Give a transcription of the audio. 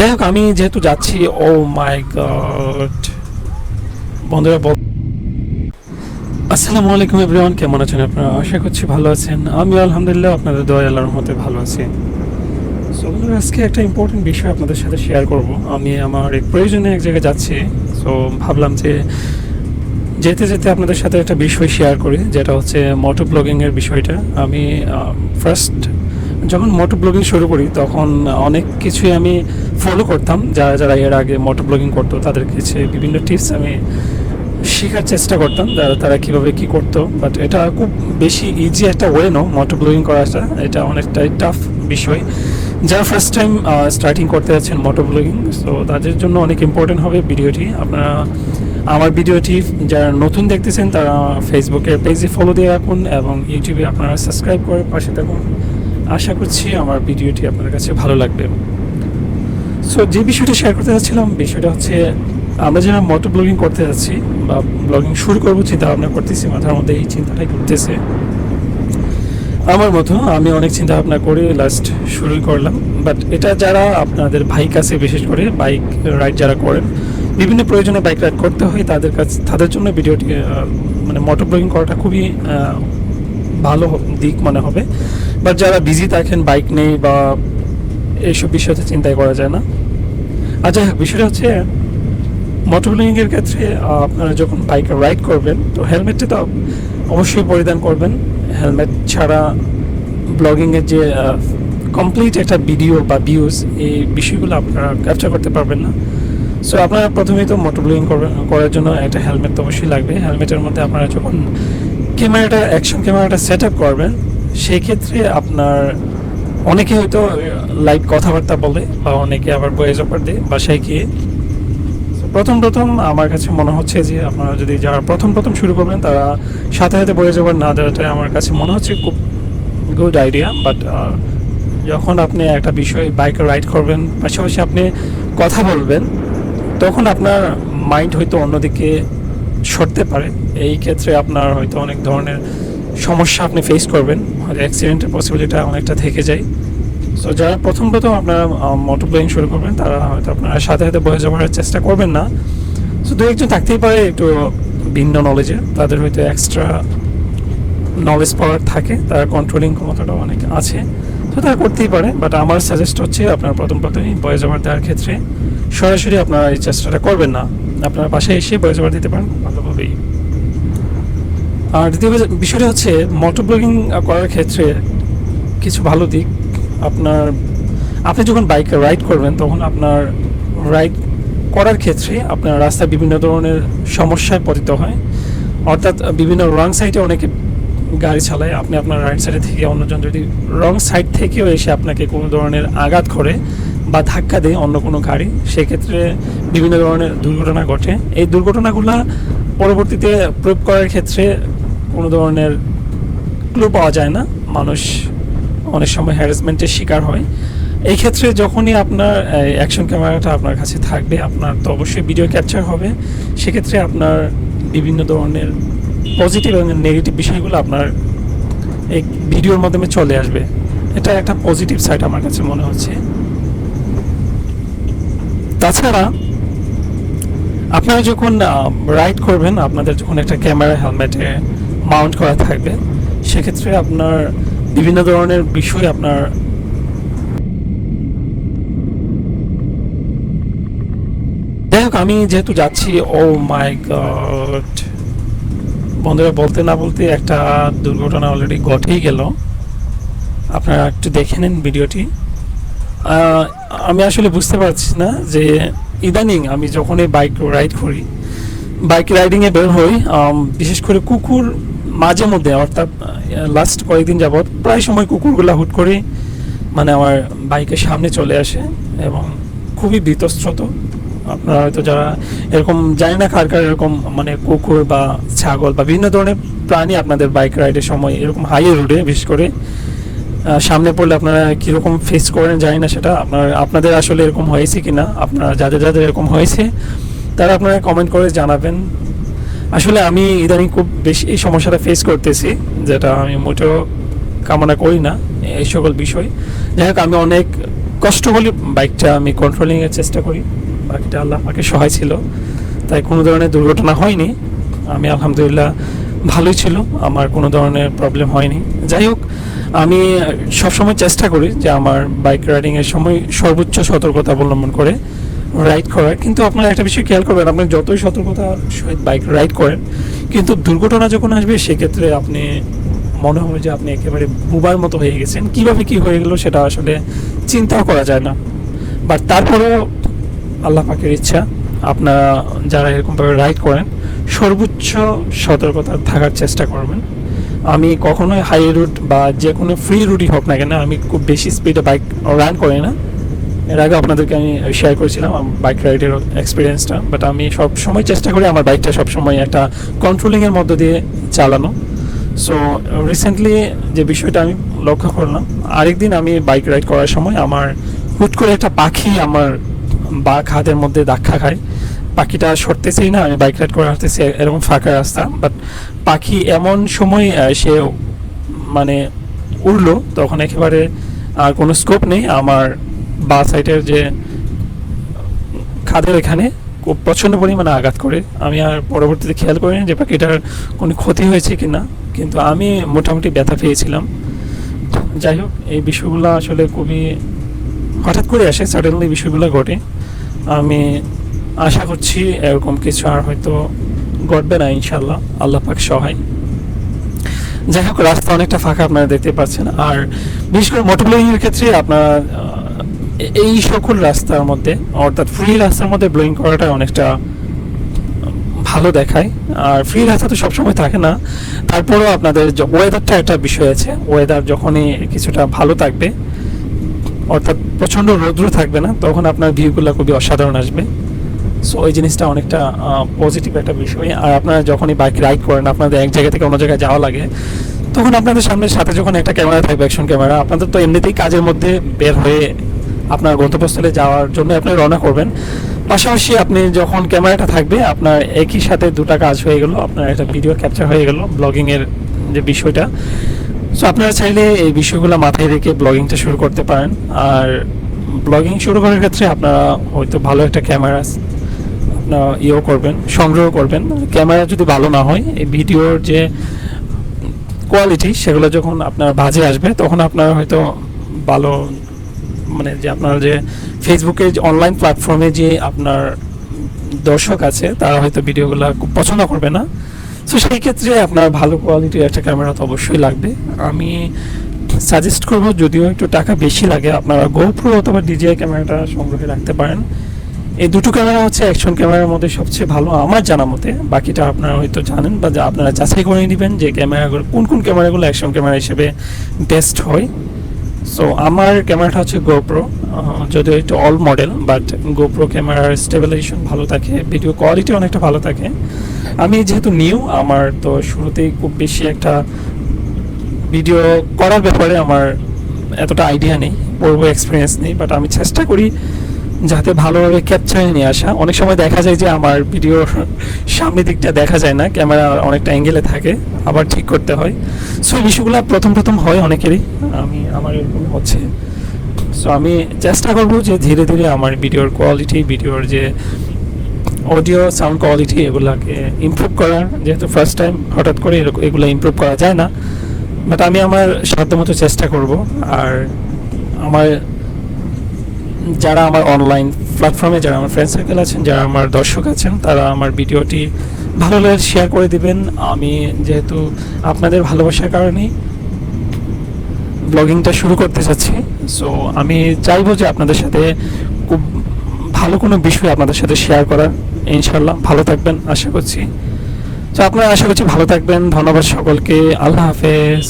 যাই হোক, আমি যেহেতু যাচ্ছি, ও মাই গড বন্ধুরা, আসসালামু আলাইকুম এভরিওয়ান, কেমন আছেন আপনারা? আশা করছি ভালো আছেন। আমি আলহামদুলিল্লাহ আপনাদের দোয়া আল্লাহর রহমতে ভালো আছি। সো বন্ধুরা, আজকে একটা ইম্পর্টেন্ট বিষয় আপনাদের সাথে শেয়ার করব। আমি আমার এক প্রয়োজনে এক জায়গায় যাচ্ছি। সো ভাবলাম যে যেতে যেতে আপনাদের সাথে একটা বিষয় শেয়ার করি, যেটা হচ্ছে মোটো ব্লগিংয়ের বিষয়টা। আমি ফার্স্ট যখন মোটো ব্লগিং শুরু করি তখন অনেক কিছুই আমি ফলো করতাম। যারা যারা এর আগে মোটো ব্লগিং করতো তাদের কাছে বিভিন্ন টিপস আমি শেখার চেষ্টা করতাম, তারা কীভাবে কী করতো। বাট এটা খুব বেশি ইজি একটা ওয়ে নো মোটো ব্লগিং করাটা, এটা অনেকটাই টাফ বিষয়। যারা ফার্স্ট টাইম স্টার্টিং করতে যাচ্ছেন মোটো ব্লগিং, সো তাদের জন্য অনেক ইম্পর্টেন্ট হবে ভিডিওটি। আপনারা আমার ভিডিওটি যারা নতুন দেখতেছেন তারা ফেসবুকের পেজে ফলো দিয়ে রাখুন এবং ইউটিউবে আপনারা সাবস্ক্রাইব করে পাশে থাকুন। আশা করছি আমার ভিডিওটি আপনার কাছে ভালো লাগবে। সো যে বিষয়টা শেয়ার করতে যাচ্ছিলাম, বিষয়টা হচ্ছে আমরা যারা মোটো ব্লগিং করতে যাচ্ছি বা ব্লগিং শুরু করবো চিন্তা ভাবনা করতেছি, মাথার মধ্যে এই চিন্তাটাই ঘুরতেছে। আমার মতো আমি অনেক চিন্তা ভাবনা করে লাস্ট শুরুই করলাম। বাট এটা যারা আপনাদের বাইক আছে, বিশেষ করে বাইক রাইড যারা করেন, বিভিন্ন প্রয়োজনে বাইক রাইড করতে হয়, তাদের জন্য ভিডিওটি মানে মোটো ব্লগিং করাটা খুবই ভালো দিক মনে হবে। বাট যারা বিজি থাকেন, বাইক নেই বা এইসব বিষয়তে চিন্তাই করা যায় না। আচ্ছা, বিষয়টা হচ্ছে মোটো ব্লগিংয়ের ক্ষেত্রে আপনারা যখন বাইক রাইড করবেন তো হেলমেটটা তো অবশ্যই পরিধান করবেন। হেলমেট ছাড়া ব্লগিংয়ের যে কমপ্লিট একটা ভিডিও বা ভিউজ, এই বিষয়গুলো আপনারা ক্যাপচার করতে পারবেন না। সো আপনারা প্রথমেই তো মোটো ব্লগিং করার জন্য একটা হেলমেট তো অবশ্যই লাগবে। হেলমেটের মধ্যে আপনারা যখন অ্যাকশন ক্যামেরাটা সেট আপ করবেন, সেই ক্ষেত্রে আপনার অনেকে হয়তো লাইভ কথাবার্তা বলে বা অনেকে আবার ভয়েস ওভার দেয় বাসায় গিয়ে। প্রথম আমার কাছে মনে হচ্ছে যে আপনারা যদি যারা প্রথম শুরু করবেন তারা সাথে সাথে ভয়েস ওভার না দেওয়াটাই আমার কাছে মনে হচ্ছে খুব গুড আইডিয়া। বাট যখন আপনি একটা বিষয় বাইকে রাইড করবেন, পাশাপাশি আপনি কথা বলবেন, তখন আপনার মাইন্ড হয়তো অন্যদিকে সরতে পারে। এই ক্ষেত্রে আপনার হয়তো অনেক ধরনের সমস্যা আপনি ফেস করবেন, হয়তো অ্যাক্সিডেন্টের পসিবিলিটিটা অনেকটা থেকে যায়। সো যারা প্রথম আপনারা মোটো ব্লগিং শুরু করবেন তারা হয়তো আপনারা সাথে সাথে ভয়েস ওভারের চেষ্টা করবেন না। সো দু একজন থাকতেই পারে একটু ভিন্ন নলেজে, তাদের হয়তো এক্সট্রা নলেজ পাওয়ার থাকে, তার কন্ট্রোলিং ক্ষমতাটা অনেক আছে, তো তারা করতেই পারে। বাট আমার সাজেস্ট হচ্ছে আপনার প্রথমেই ভয়েস ওভার দেওয়ার ক্ষেত্রে সরাসরি আপনারা এই চেষ্টাটা করবেন না। আপনার বাসায় এসে ভয়েস ওভার দিতে পারেন ভালোভাবেই। আর দ্বিতীয় বিষয়টা হচ্ছে মোটো ব্লগিং করার ক্ষেত্রে কিছু ভালো দিক। আপনি যখন বাইক রাইড করবেন তখন আপনার রাইড করার ক্ষেত্রে আপনার রাস্তায় বিভিন্ন ধরনের সমস্যায় পতিত হয়। অর্থাৎ বিভিন্ন রং সাইডে অনেকে গাড়ি চালায়, আপনি আপনার রাইট সাইডে থেকে অন্যজন যদি রং সাইড থেকেও এসে আপনাকে কোনো ধরনের আঘাত করে বা ধাক্কা দেয় অন্য কোনো গাড়ি, সেক্ষেত্রে বিভিন্ন ধরনের দুর্ঘটনা ঘটে। এই দুর্ঘটনাগুলো পরবর্তীতে প্রুভ করার ক্ষেত্রে কোনো ধরনের ক্লু পাওয়া যায় না, মানুষ অনেক সময় হ্যারাসমেন্টের শিকার হয়। এই ক্ষেত্রে যখনই আপনার অ্যাকশন ক্যামেরাটা আপনার কাছে থাকবে, আপনার তো অবশ্যই ভিডিও ক্যাপচার হবে। সেক্ষেত্রে আপনার বিভিন্ন ধরনের পজিটিভ এবং নেগেটিভ বিষয়গুলো আপনার এই ভিডিওর মাধ্যমে চলে আসবে। এটা একটা পজিটিভ সাইড আমার কাছে মনে হচ্ছে। তাছাড়া আপনারা যখন রাইড করবেন, আপনাদের যখন একটা ক্যামেরা হেলমেটে মাউন্ট করা থাকবে, সেক্ষেত্রে আপনার বিভিন্ন ধরনের বিষয় আপনার যাই হোক, আমি যেহেতু যাচ্ছি, ও মাই গড বন্ধুরা, বলতে না বলতে একটা দুর্ঘটনা অলরেডি ঘটেই গেল। আপনারা একটু দেখে নেন ভিডিওটি। আমি আসলে বুঝতে পারছি না যে ইদানিং আমি যখনই বাইক রাইড করি, বাইক রাইডিংয়ে বের হই, বিশেষ করে কুকুর মাঝে মধ্যে, অর্থাৎ লাস্ট কয়েকদিন যাবৎ প্রায় সময় কুকুরগুলা হুট করে মানে আমার বাইকের সামনে চলে আসে এবং খুবই বীতশ্রত। আপনারা হয়তো যারা এরকম জানি না কার এরকম মানে কুকুর বা ছাগল বা বিভিন্ন ধরনের প্রাণী আপনাদের বাইক রাইডের সময় এরকম হাইওয়ে রোডে বিশেষ করে সামনে পড়লে আপনারা কীরকম ফেস করেন জানি না, সেটা আপনাদের আসলে এরকম হয়েছে কি না, আপনারা যাদের এরকম হয়েছে তারা আপনারা কমেন্ট করে জানাবেন। আসলে আমি ইদানিং খুব বেশি এই সমস্যাটা ফেস করতেছি, যেটা আমি মোটেও কামনা করি না এই সকল বিষয়। যাই হোক, আমি অনেক কষ্ট হলে বাইকটা আমি কন্ট্রোলিংয়ের চেষ্টা করি, বাকিটা আল্লাহ পাকের সহায় ছিল, তাই কোনো ধরনের দুর্ঘটনা হয়নি। আমি আলহামদুলিল্লাহ ভালোই ছিল, আমার কোনো ধরনের প্রবলেম হয়নি। যাই হোক, আমি সবসময় চেষ্টা করি যে আমার বাইক রাইডিংয়ের সময় সর্বোচ্চ সতর্কতা অবলম্বন করে রাইড করার। কিন্তু আপনারা একটা বিষয় খেয়াল করবেন, আপনি যতই সতর্কতার সহিত বাইক রাইড করেন, কিন্তু দুর্ঘটনা যখন আসবে সেক্ষেত্রে আপনি মনে হবে যে আপনি একেবারে বুবার মতো হয়ে গেছেন। কীভাবে কী হয়ে গেল সেটা আসলে চিন্তাও করা যায় না। বাট তারপরেও আল্লাহ পাকের ইচ্ছা, আপনারা যারা এরকমভাবে রাইড করেন সর্বোচ্চ সতর্কতা থাকার চেষ্টা করবেন। আমি কখনোই হাই রুট বা যে কোনো ফ্রি রুটই হোক না কেন, আমি খুব বেশি স্পিডে বাইক রান করি না। এর আগে আপনাদেরকে আমি শেয়ার করেছিলাম বাইক রাইডের এক্সপিরিয়েন্সটা। বাট আমি সব সময় চেষ্টা করি আমার বাইকটা সবসময় একটা কন্ট্রোলিংয়ের মধ্য দিয়ে চালানো। সো রিসেন্টলি যে বিষয়টা আমি লক্ষ্য করলাম, আরেকদিন আমি বাইক রাইড করার সময় আমার হুট করে একটা পাখি আমার হাতের মধ্যে ধাক্কা খায়। পাখিটা সরতেছেই না, আমি বাইক রাইড করে আসতেছি এরকম ফাঁকা রাস্তা, বাট পাখি এমন সময় সে মানে উড়লো, তখন একেবারে আর কোনো স্কোপ নেই। আমার বা সাইডের যে খাদের এখানে খুব প্রচণ্ড পরিমাণে আঘাত করে। আমি আর পরবর্তীতে খেয়াল করিনি যে পাখিটার কোনো ক্ষতি হয়েছে কি না, কিন্তু আমি মোটামুটি ব্যথা পেয়েছিলাম। যাই হোক, এই বিষয়গুলো আসলে খুবই হঠাৎ করে আসে, সাডেনলি বিষয়গুলো ঘটে। আমি আশা করছি এরকম কিছু আর হয়তো ঘটবে না ইনশাল্লাহ, আল্লাহ পাক সহায়। যাই হোক, রাস্তা অনেকটা ফাঁকা আপনারা দেখতে পাচ্ছেন। আর বিশেষ করে মোটর ব্লোয়িংয়ের ক্ষেত্রে আপনারা এই সকল রাস্তার মধ্যে, অর্থাৎ ফ্রি রাস্তার মধ্যে ব্লোয়িং করাটা অনেকটা ভালো দেখায়। আর ফ্রি রাস্তা তো সবসময় থাকে না, তারপরেও আপনাদের ওয়েদারটা একটা বিষয় আছে। ওয়েদার যখনই কিছুটা ভালো থাকবে, অর্থাৎ প্রচণ্ড রৌদ্র থাকবে না, তখন আপনার ভিউগুলো খুবই অসাধারণ আসবে। সো ওই জিনিসটা অনেকটা পজিটিভ একটা বিষয়। আর আপনারা যখনই বাইক রাইড করেন, আপনাদের এক জায়গা থেকে অন্য জায়গায় যাওয়া লাগে, তখন আপনাদের সামনের সাথে যখন একটা ক্যামেরা থাকবে, অ্যাকশন ক্যামেরা, আপনাদের তো এমনিতেই কাজের মধ্যে বের হয়ে আপনার গন্তব্যস্থলে যাওয়ার জন্য আপনি রওনা করবেন। পাশাপাশি আপনি যখন ক্যামেরাটা থাকবে, আপনার একই সাথে দুটা কাজ হয়ে গেল, আপনার একটা ভিডিও ক্যাপচার হয়ে গেল, ব্লগিংয়ের যে বিষয়টা। সো আপনারা চাইলে এই বিষয়গুলো মাথায় রেখে ব্লগিংটা শুরু করতে পারেন। আর ব্লগিং শুরু করার ক্ষেত্রে আপনারা হয়তো ভালো একটা ক্যামেরা আপনারা করবেন, সংগ্রহ করবেন। ক্যামেরা যদি ভালো না হয়, এই ভিডিওর যে কোয়ালিটি সেগুলো যখন আপনার বাজে আসবে, তখন আপনারা হয়তো ভালো মানে যে আপনার যে ফেসবুকে অনলাইন প্ল্যাটফর্মে যে আপনার দর্শক আছে, তারা হয়তো ভিডিওগুলো খুব পছন্দ করবে না। সো সেই ক্ষেত্রে আপনার ভালো কোয়ালিটির একটা ক্যামেরা তো অবশ্যই লাগবে। আমি সাজেস্ট করব, যদিও একটু টাকা বেশি লাগে, আপনারা গোপ্রো অথবা ডিজিআই ক্যামেরাটা সংগ্রহে রাখতে পারেন। এই দুটো ক্যামেরা হচ্ছে অ্যাকশন ক্যামেরার মধ্যে সবচেয়ে ভালো আমার জানা মতে। বাকিটা আপনারা হয়তো জানেন বা আপনারা যাচাই করে নেবেন যে ক্যামেরাগুলো কোন ক্যামেরাগুলো অ্যাকশন ক্যামেরা হিসেবে বেস্ট হয়। সো আমার ক্যামেরাটা হচ্ছে গোপ্রো, যদিও একটু অল্ড মডেল, বাট গোপ্রো ক্যামেরার স্টেবিলাইজেশন ভালো থাকে, ভিডিও কোয়ালিটি অনেকটা ভালো থাকে। আমি যেহেতু নিউ, আমার তো শুরুতেই খুব বেশি একটা ভিডিও করার ব্যাপারে আমার এতটা আইডিয়া নেই, পূর্ব এক্সপিরিয়েন্স নেই, বাট আমি চেষ্টা করি যাতে ভালোভাবে ক্যাপচারে নিয়ে আসা। অনেক সময় দেখা যায় যে আমার ভিডিওর সামনের দিকটা দেখা যায় না, ক্যামেরা অনেকটা অ্যাঙ্গেলে থাকে, আবার ঠিক করতে হয়। সো এই বিষয়গুলো প্রথম হয় অনেকেরই, আমার এরকম হচ্ছে। সো আমি চেষ্টা করব যে ধীরে ধীরে আমার ভিডিওর কোয়ালিটি, ভিডিওর যে অডিও সাউন্ড কোয়ালিটি, এগুলাকে ইমপ্রুভ করার। যেহেতু ফার্স্ট টাইম, হঠাৎ করে এগুলো ইমপ্রুভ করা যায় না, বাট আমি আমার সাধ্যমতো চেষ্টা করব। আর আমার যারা আমার অনলাইন প্ল্যাটফর্মে, যারা আমার ফ্রেন্ড সার্কেল আছেন, যারা আমার দর্শক আছেন, তারা আমার ভিডিওটি ভালো লাগে শেয়ার করে দিবেন। আমি যেহেতু আপনাদের ভালোবাসার কারণেই ব্লগিংটা শুরু করতে চাচ্ছি, সো আমি চাইবো যে আপনাদের সাথে খুব ভালো কোনো বিষয় আপনাদের সাথে শেয়ার করার। ইনশাল্লাহ ভালো থাকবেন আশা করছি। তো আপনারা আশা করছি ভালো থাকবেন। ধন্যবাদ সকলকে, আল্লাহ হাফেজ।